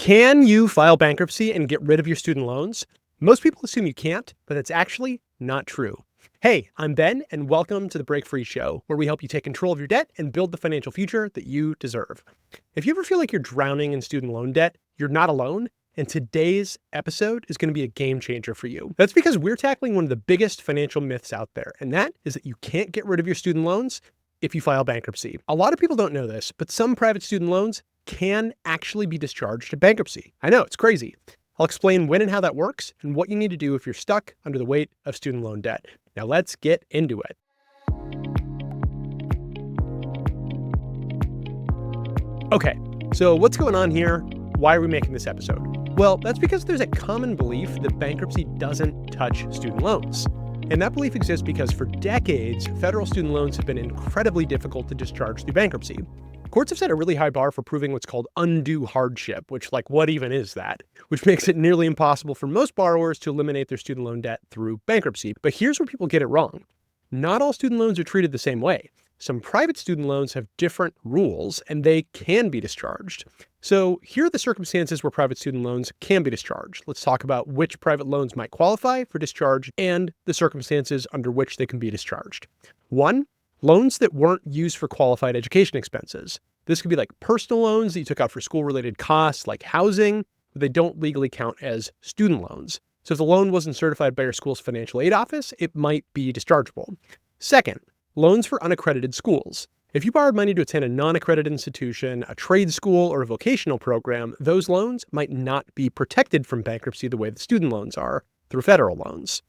Can you file bankruptcy and get rid of your student loans? Most people assume you can't, but that's actually not true. Hey, I'm Ben, and welcome to the Break Free Show, where we help you take control of your debt and build the financial future that you deserve. If you ever feel like you're drowning in student loan debt, you're not alone, and today's episode is going to be a game changer for you. That's because we're tackling one of the biggest financial myths out there, and that is that you can't get rid of your student loans if you file bankruptcy. A lot of people don't know this, but some private student loans can actually be discharged in bankruptcy. I know, it's crazy. I'll explain when and how that works and what you need to do if you're stuck under the weight of student loan debt. Now let's get into it. Okay, so what's going on here? Why are we making this episode? Well, that's because there's a common belief that bankruptcy doesn't touch student loans. And that belief exists because for decades, federal student loans have been incredibly difficult to discharge through bankruptcy. Courts have set a really high bar for proving what's called undue hardship, which, what even is that? Which makes it nearly impossible for most borrowers to eliminate their student loan debt through bankruptcy. But here's where people get it wrong. Not all student loans are treated the same way. Some private student loans have different rules, and they can be discharged. So here are the circumstances where private student loans can be discharged. Let's talk about which private loans might qualify for discharge and the circumstances under which they can be discharged. 1. Loans that weren't used for qualified education expenses. This could be like personal loans that you took out for school-related costs like housing, but they don't legally count as student loans. So if the loan wasn't certified by your school's financial aid office, it might be dischargeable. 2nd, loans for unaccredited schools. If you borrowed money to attend a non-accredited institution, a trade school, or a vocational program, those loans might not be protected from bankruptcy the way that student loans are through federal loans.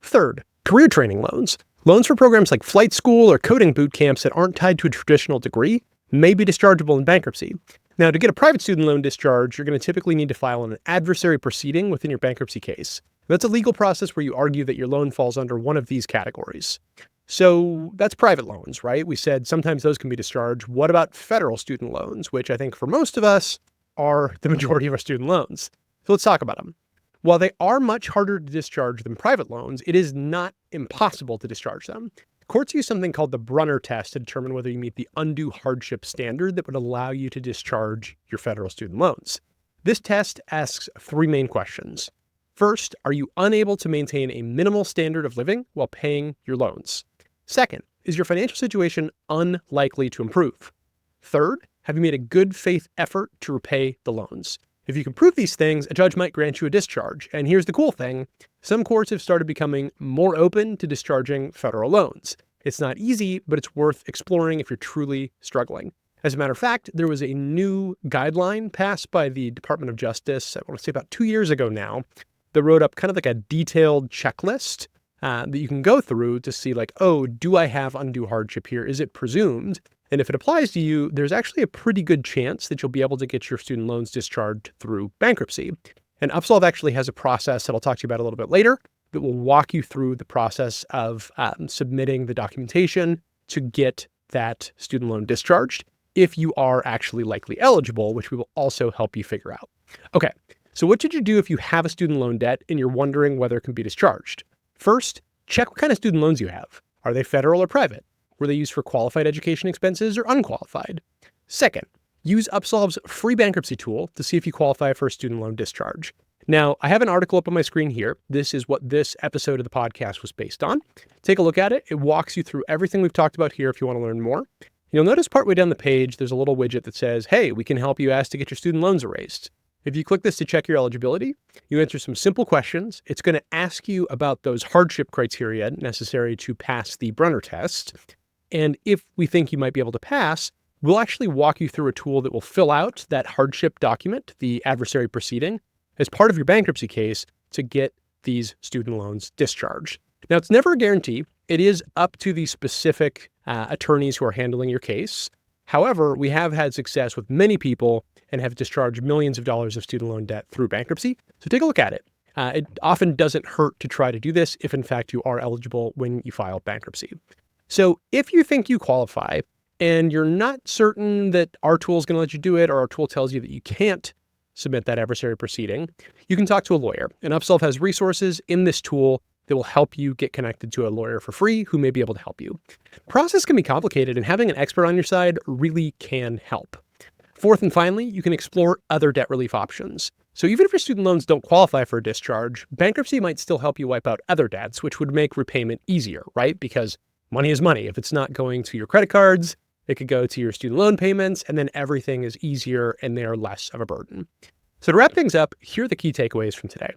3rd, career training loans. Loans for programs like flight school or coding boot camps that aren't tied to a traditional degree may be dischargeable in bankruptcy. Now, to get a private student loan discharge, you're going to typically need to file an adversary proceeding within your bankruptcy case. That's a legal process where you argue that your loan falls under one of these categories. So that's private loans, right? We said sometimes those can be discharged. What about federal student loans, which I think for most of us are the majority of our student loans? So let's talk about them. While they are much harder to discharge than private loans, it is not impossible to discharge them. Courts use something called the Brunner test to determine whether you meet the undue hardship standard that would allow you to discharge your federal student loans. This test asks 3 main questions. First, are you unable to maintain a minimal standard of living while paying your loans? 2nd, is your financial situation unlikely to improve? 3rd, have you made a good faith effort to repay the loans? If you can prove these things, a judge might grant you a discharge. And here's the cool thing. Some courts have started becoming more open to discharging federal loans. It's not easy, but it's worth exploring if you're truly struggling. As a matter of fact, there was a new guideline passed by the Department of Justice, I want to say about 2 years ago now, that wrote up kind of like a detailed checklist that you can go through to see do I have undue hardship here? Is it presumed? And if it applies to you, there's actually a pretty good chance that you'll be able to get your student loans discharged through bankruptcy. And Upsolve actually has a process that I'll talk to you about a little bit later that will walk you through the process of submitting the documentation to get that student loan discharged if you are actually likely eligible, which we will also help you figure out. Okay, so what should you do if you have a student loan debt and you're wondering whether it can be discharged? First, check what kind of student loans you have. Are they federal or private? Were they used for qualified education expenses or unqualified? 2nd, use Upsolve's free bankruptcy tool to see if you qualify for a student loan discharge. Now, I have an article up on my screen here. This is what this episode of the podcast was based on. Take a look at it. It walks you through everything we've talked about here if you want to learn more. You'll notice partway down the page, there's a little widget that says, hey, we can help you ask to get your student loans erased. If you click this to check your eligibility, you answer some simple questions. It's going to ask you about those hardship criteria necessary to pass the Brunner test. And if we think you might be able to pass, we'll actually walk you through a tool that will fill out that hardship document, the adversary proceeding, as part of your bankruptcy case to get these student loans discharged. Now, it's never a guarantee. It is up to the specific attorneys who are handling your case. However, we have had success with many people and have discharged millions of dollars of student loan debt through bankruptcy. So take a look at it. It often doesn't hurt to try to do this if, in fact, you are eligible when you file bankruptcy. So if you think you qualify and you're not certain that our tool is going to let you do it, or our tool tells you that you can't submit that adversary proceeding, you can talk to a lawyer. And Upsolve has resources in this tool that will help you get connected to a lawyer for free who may be able to help you. The process can be complicated, and having an expert on your side really can help. Fourth and finally, you can explore other debt relief options. So even if your student loans don't qualify for a discharge, bankruptcy might still help you wipe out other debts, which would make repayment easier, right? Because money is money. If it's not going to your credit cards, it could go to your student loan payments, and then everything is easier and they are less of a burden. So to wrap things up, here are the key takeaways from today.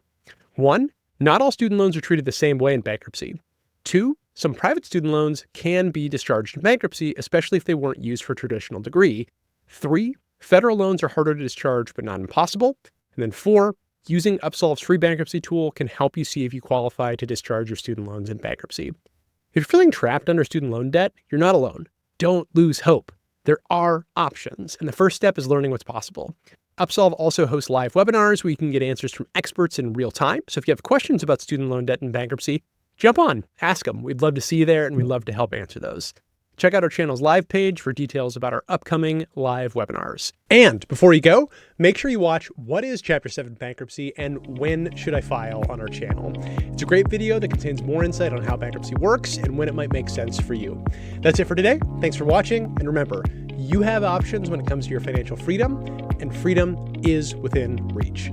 1, not all student loans are treated the same way in bankruptcy. 2, some private student loans can be discharged in bankruptcy, especially if they weren't used for a traditional degree. 3, federal loans are harder to discharge, but not impossible. And then 4, using Upsolve's free bankruptcy tool can help you see if you qualify to discharge your student loans in bankruptcy. If you're feeling trapped under student loan debt, you're not alone. Don't lose hope. There are options, and the first step is learning what's possible. Upsolve also hosts live webinars where you can get answers from experts in real time. So if you have questions about student loan debt and bankruptcy, jump on, ask them. We'd love to see you there, and we'd love to help answer those. Check out our channel's live page for details about our upcoming live webinars. And before you go, make sure you watch What is Chapter 7 Bankruptcy and When Should I File on our channel. It's a great video that contains more insight on how bankruptcy works and when it might make sense for you. That's it for today. Thanks for watching. And remember, you have options when it comes to your financial freedom, and freedom is within reach.